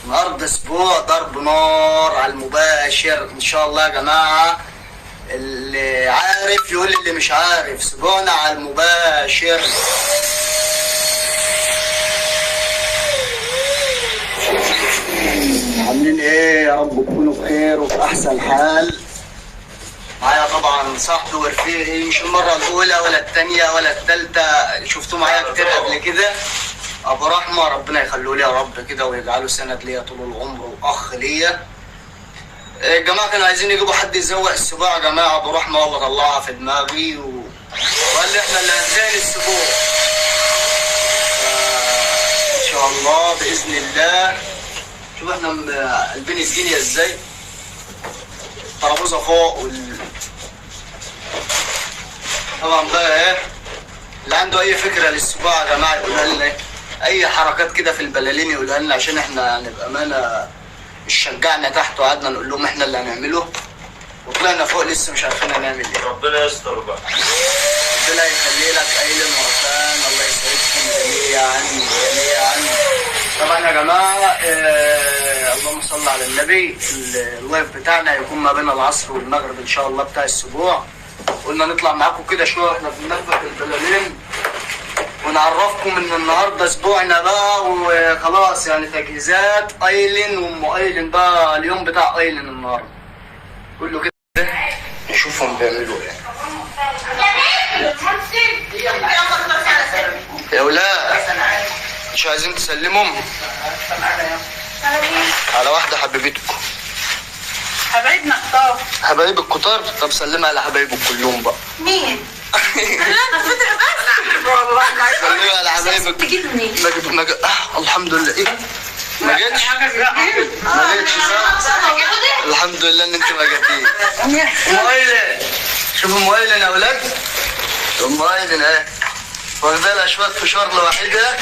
النهارده اسبوع ضرب نار على المباشر ان شاء الله يا جماعه. اللي عارف يقول اللي مش عارف، اسبوعنا على المباشر. عاملين ايه؟ يا رب تكونوا بخير وفي احسن حال. معايا طبعا صاحبي ورفيقي، مش المره الاولى ولا الثانيه ولا الثالثه، شفتوه معايا كتير قبل كده. ابو رحمه ربنا يخليه لي يا رب كده ويجعله سند ليا طول العمر واخ ليا. الجماعه كانوا عايزين يجيبوا حد يزوق السبوع يا جماعه. ابو رحمه والله طلعها في دماغي وقال لي احنا اللي هنزين السبوع. ان شاء الله باذن الله. شوف احنا قلبين الدنيا ازاي، ترابيزه فوق طبعا بقى ايه اللي عنده اي فكره للسبوع يا جماعه يقولها لنا، اي حركات كده في البلالين يقولها لنا عشان احنا نبقى امانه. مش شجعنا تحت وقعدنا نقول لهم احنا اللي هنعمله وطلعنا فوق لسه مش عارفين هنعمل ايه. ربنا يستر بقى. ربنا يخلي لك ايلن ورفان، الله يسعدكم جميعا جميعا. طبعا يا جماعه اللهم صل على النبي. اللايف بتاعنا هيكون ما بين العصر والمغرب ان شاء الله بتاع الاسبوع. قلنا نطلع معاكم كده شويه واحنا بننفخ البلالين ونعرفكم ان النهارده اسبوعنا بقى وخلاص، يعني تجهيزات ايلن وام ايلن بقى. اليوم بتاع ايلن النهارده كله كده نشوفهم بيعملوا ايه. يا ولاد مش عايزين تسلمهم على واحده حبيبتكم؟ حبايبنا كتار. حبايب الكتار؟ طب سلمها على حبايبك كلهم بقى. مين؟ انا فاكره بس والله سلمها على حبايبك. تجيب منين؟ الحمد لله. ايه ما جتش؟ ما جتش الحمد لله ان انت ما جاتيش. ام ايلن، شوفوا ام ايلن يا ولاد. ام ايلن اهي واخده لها شويه فشار لوحدها.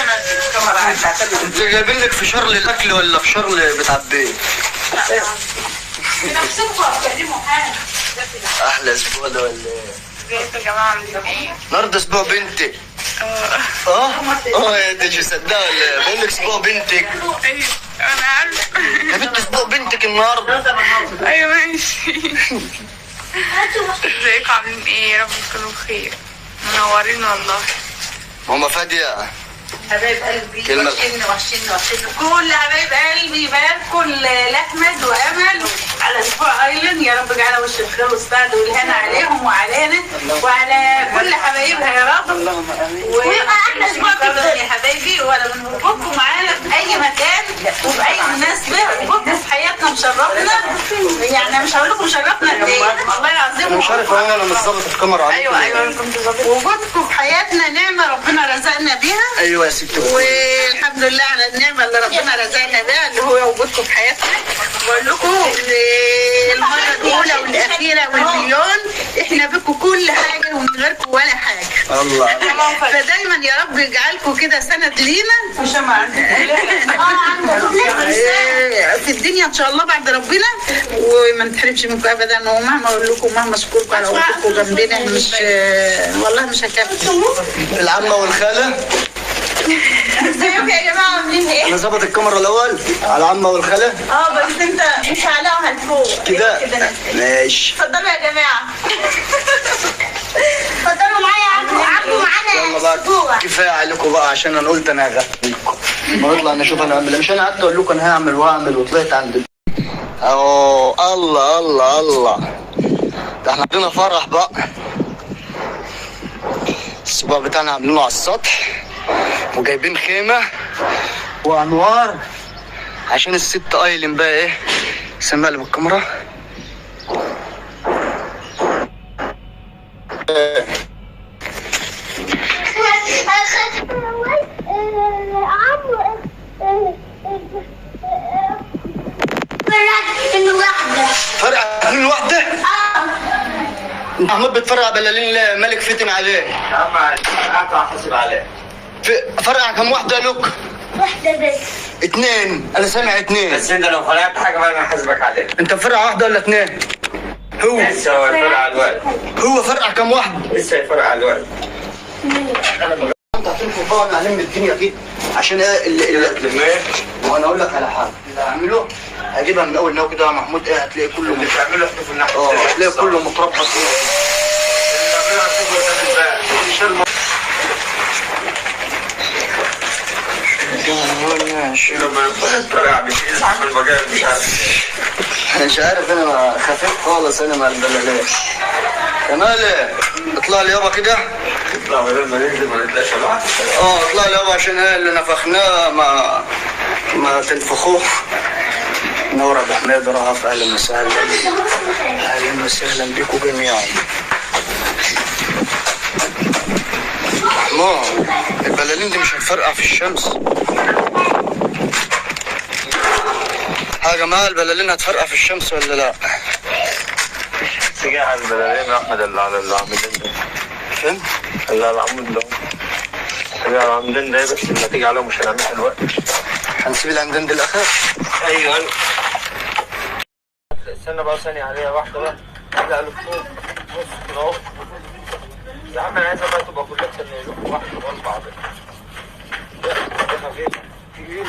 انت جايبين لك فشار للاكل ولا فشار بتعبيه؟ احلى اسبوع ده ولا ايه؟ ازيكم يا جماعه عاملين ايه؟ النهارده اسبوع بنتك. يا انت مش مصدقه ولا ايه؟ بقول لك اسبوع بنتك. ايوه انا عارفه يا بنت اسبوع بنتك النهارده. ايوه ماشي. ازيكم عاملين ايه؟ يا رب تكونوا بخير، منورين والله. ماما فاديه حبايب قلبي كلمة. وحشني كل حبايب قلبي باركوا لاحمد وامل على اسبوع ايلن. يا رب اجعلها وش الخير والسعد والهنا عليهم وعلينا وعلى كل حبايبها يا رب. ويبقى احلى اسبوع كده يا حبايبي. وانا من وجودكم معانا في اي مكان وفي اي مناسبه، وجودكم في حياتنا مشرفنا. يعني مش هقول لكم شرفنا قد ايه والله العظيم. انا مش عارف انا مش ظابط الكاميرا عليكم. ايوه انا كنت ظابط. وجودكم في حياتنا نعمه ربنا رزقنا بيها. ايوه يا ستي. والحمد لله على النعمه اللي ربنا رزقنا بها اللي هو وجودكم في حياتنا. بقول لكم المره الاولى والاخيره والمليون احنا بكم كل حاجه ومن غيركم ولا حاجه. الله. فدايما يا رب يجعلكم كده سند لينا في الدنيا ان شاء الله بعد ربنا، وما نتحرمش منكم ابدا. ومهما اقول لكم مهما اشكركم على وجودكم جنبنا مش والله مش هكفي. العمه والخاله. ازيكم يا جماعه عاملين ايه؟ انا ظابط الكاميرا الاول على العمه والخاله. بس انت مش عليها لفوق كده ماشي. اتفضلوا يا جماعه. اتفضلوا معايا عبوا معانا. يلا بقى كفايه عليكم بقى عشان انا قلت انا هغفلكم. ما نطلع نشوف انا هعمل. مش انا قعدت اقول لكم انا هعمل واعمل وطلعت عند الله الله الله. ده احنا عندنا فرح بقى. الاسبوع بتاعنا عاملينه على السطح وجايبين خيمه وانوار عشان الست ايلن بقى ايه. سمع لي بالكاميرا. فرقع من واحده. انت عمال بتفرقع بلالين ملك فتن عليه. يا عم قاعد حاسب عليه. فرقع كم واحده لك؟ واحده بس. اتنين. انا سامع اتنين. بس انت لو فرقت حاجه بقى انا هحاسبك عليها. انت فرقع واحده ولا اتنين؟ هو لسه هو يفرقع على الوقت. هو فرقع كم واحده؟ لسه يفرقع على الوقت. انت هتنفوا بقى نعلم الدنيا كده عشان ايه وانا اقول لك على حاجه اللي هعمله هجيبها من اول نوع كده يا محمود، ايه هتلاقي كله اللي بتعمله احنا في الناحيه هتلاقي كله متربط فيه. مش عارف انا خفيف خالص انا مع البلالات. يا مالك اطلع لي يابا كده. اطلع بدل ما ننزل ما نطلعش لوحدك. اطلع لي يابا عشان اللي نفخناه ما تنفخوه. نور ابو حميد رهف، اهلا وسهلا. اهلا وسهلا بكم جميعا. محمود البلالين دي مش هتفرقع في الشمس. يا جماعه البلالين هتفرقع في الشمس ولا لا؟ تيجي على البلالين يا احمد اللي على العمودين ده. فين؟ اللي على العمود ده. اللي على العمودين ده بس لما تيجي عليهم مش هنعملها الوقت. هنسيب العمدان دي الاخر؟ ايوه استنى بقى ثانية عليها واحدة بقى. لا لفوق بص كده اهو. يا عم انا عايزها بقى تبقى كلها ثانية واحدة جنب بعض. دي خفيفة. تقيل.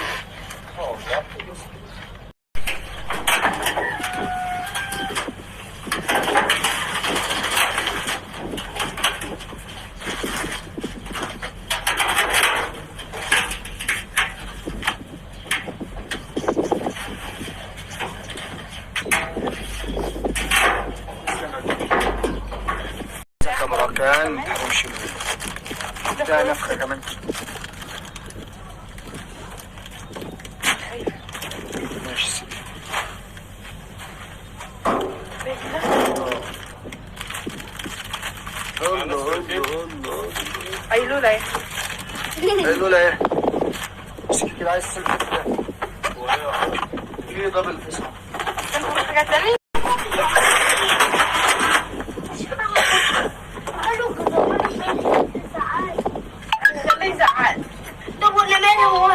بركان همشي ده نفخه كمان. ماشي سيدي. ايلولا ايه؟ ايلولا ايه؟ مسكي كده عايز سلك كده. في دبل فيس. حاجة تانية؟ طب ولا ماله هو